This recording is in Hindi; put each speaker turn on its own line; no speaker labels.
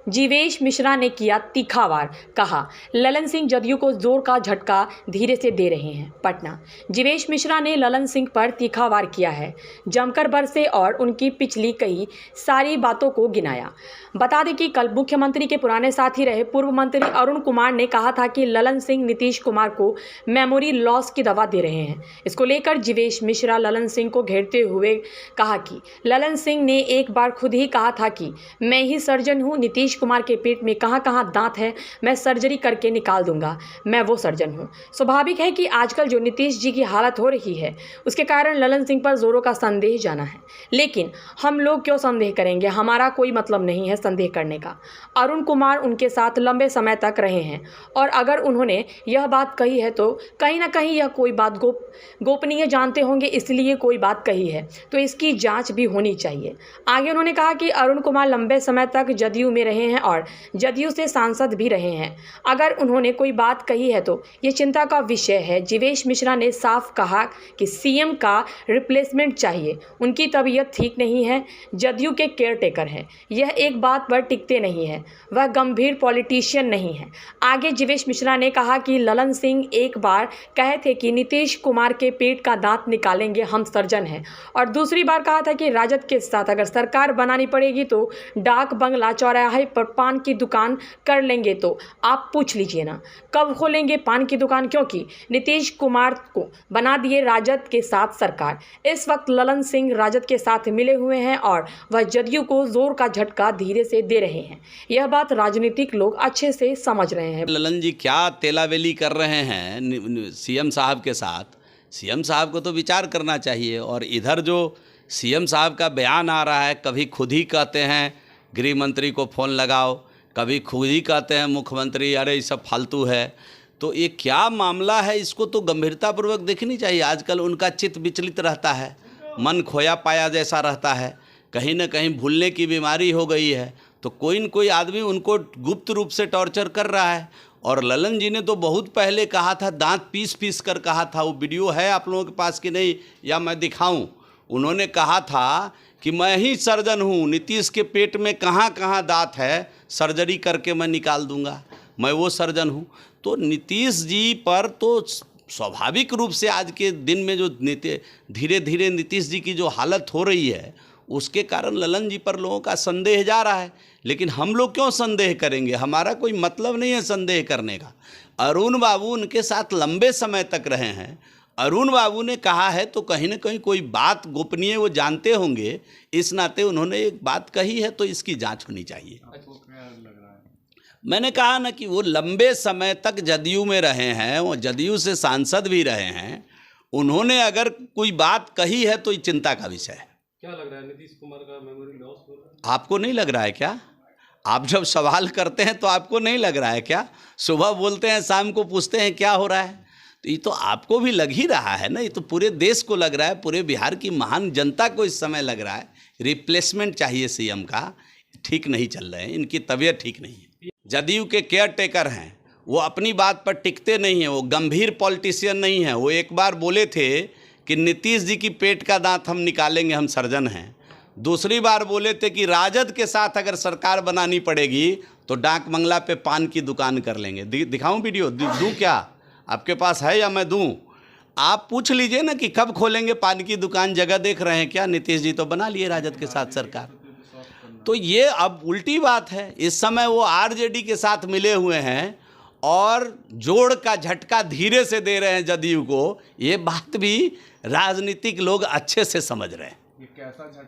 जीवेश मिश्रा ने किया तीखा वार, कहा ललन सिंह जदयू को जोर का झटका धीरे से दे रहे हैं। पटना, जीवेश मिश्रा ने ललन सिंह पर तीखा वार किया है, जमकर बरसे और उनकी पिछली कई सारी बातों को गिनाया। बता दें कि कल मुख्यमंत्री के पुराने साथी रहे पूर्व मंत्री अरुण कुमार ने कहा था कि ललन सिंह नीतीश कुमार को मेमोरी लॉस की दवा दे रहे हैं। इसको लेकर जीवेश मिश्रा ललन सिंह को घेरते हुए कहा कि ललन सिंह ने एक बार खुद ही कहा था कि मैं ही सर्जन हूं, नीतीश कुमार के पेट में कहां कहां दांत है मैं सर्जरी करके निकाल दूंगा, मैं वो सर्जन हूं। स्वाभाविक है कि आजकल जो नीतीश जी की हालत हो रही है उसके कारण ललन सिंह पर जोरों का संदेह जाना है, लेकिन हम लोग क्यों संदेह करेंगे, हमारा कोई मतलब नहीं है संदेह करने का। अरुण कुमार उनके साथ लंबे समय तक रहे हैं और अगर उन्होंने यह बात कही है तो कहीं ना कहीं यह कोई बात गोपनीय जानते होंगे, इसलिए कोई बात कही है तो इसकी जांच भी होनी चाहिए। आगे उन्होंने कहा कि अरुण कुमार लंबे समय तक जदयू में रहे हैं और जदयू से सांसद भी रहे हैं। अगर उन्होंने कोई बात कही है तो ये चिंता का विषय है। जीवेश मिश्रा ने साफ कहा कि सीएम का रिप्लेसमेंट चाहिए, उनकी तबीयत ठीक नहीं है, जदयू के केयरटेकर हैं, यह एक बात पर टिकते नहीं है, वह गंभीर पॉलिटिशियन नहीं है। आगे जीवेश मिश्रा ने कहा कि ललन सिंह एक बार कहे थे कि नीतीश कुमार के पेट का दांत निकालेंगे, हम सर्जन हैं, और दूसरी बार कहा था कि राजद के साथ अगर सरकार बनानी पड़ेगी तो डाक बंगला चौराहे पर पान की दुकान कर लेंगे। तो आप पूछ लीजिए ना कब खोलेंगे पान की दुकान, क्योंकि नीतीश कुमार को बना दिए राजद के साथ सरकार। इस वक्त ललन सिंह राजद के साथ मिले हुए हैं और वह जदयू को जोर का झटका धीरे से दे रहे हैं। यह बात राजनीतिक लोग अच्छे से समझ रहे हैं।
ललन जी क्या तेलावेली कर रहे हैं सीएम साहब के साथ, सीएम साहब को तो विचार करना चाहिए। और इधर जो सीएम साहब का बयान आ रहा है, कभी खुद ही कहते हैं गृह मंत्री को फ़ोन लगाओ, कभी खुद ही कहते हैं मुख्यमंत्री अरे ये सब फालतू है। तो ये क्या मामला है, इसको तो गंभीरतापूर्वक देखनी चाहिए। आजकल उनका चित्त विचलित रहता है, मन खोया पाया जैसा रहता है, कहीं ना कहीं भूलने की बीमारी हो गई है। तो कोई न कोई आदमी उनको गुप्त रूप से टॉर्चर कर रहा है। और ललन जी ने तो बहुत पहले कहा था, दांत पीस पीस कर कहा था, वो वीडियो है आप लोगों के पास कि नहीं या मैं दिखाऊं? उन्होंने कहा था कि मैं ही सर्जन हूँ, नीतीश के पेट में कहाँ कहाँ दांत है सर्जरी करके मैं निकाल दूंगा, मैं वो सर्जन हूँ। तो नीतीश जी पर तो स्वाभाविक रूप से आज के दिन में जो धीरे धीरे नीतीश जी की जो हालत हो रही है उसके कारण ललन जी पर लोगों का संदेह जा रहा है। लेकिन हम लोग क्यों संदेह करेंगे, हमारा कोई मतलब नहीं है संदेह करने का। अरुण बाबू उनके साथ लंबे समय तक रहे हैं, अरुण बाबू ने कहा है तो कहीं ना कहीं कोई बात गोपनीय वो जानते होंगे, इस नाते उन्होंने एक बात कही है तो इसकी जांच होनी चाहिए। मैंने कहा ना कि वो लंबे समय तक जदयू में रहे हैं, वो जदयू से सांसद भी रहे हैं, उन्होंने अगर कोई बात कही है तो ये चिंता का विषय है।
क्या लग रहा है नीतीश कुमार का मेमोरी लॉस हो रहा है?
आपको नहीं लग रहा है क्या? आप जब सवाल करते हैं तो आपको नहीं लग रहा है क्या? सुबह बोलते हैं शाम को पूछते हैं क्या हो रहा है, तो ये तो आपको भी लग ही रहा है ना। ये तो पूरे देश को लग रहा है, पूरे बिहार की महान जनता को इस समय लग रहा है रिप्लेसमेंट चाहिए सीएम का। ठीक नहीं चल रहे हैं, इनकी तबीयत ठीक नहीं है। जदयू के केयर टेकर हैं, वो अपनी बात पर टिकते नहीं हैं, वो गंभीर पॉलिटिशियन नहीं है। वो एक बार बोले थे कि नीतीश जी की पेट का दांत हम निकालेंगे, हम सर्जन हैं। दूसरी बार बोले थे कि राजद के साथ अगर सरकार बनानी पड़ेगी तो डाक बंगला पे पान की दुकान कर लेंगे। दिखाऊं वीडियो, दूं क्या आपके पास है या मैं दूं? आप पूछ लीजिए ना कि कब खोलेंगे पान की दुकान, जगह देख रहे हैं क्या? नीतीश जी तो बना लिए राजद के साथ सरकार। तो ये अब उल्टी बात है, इस समय वो आरजेडी के साथ मिले हुए हैं और जोड़ का झटका धीरे से दे रहे हैं जदयू को। ये बात भी राजनीतिक लोग अच्छे से समझ रहे हैं।
ये कैसा झटका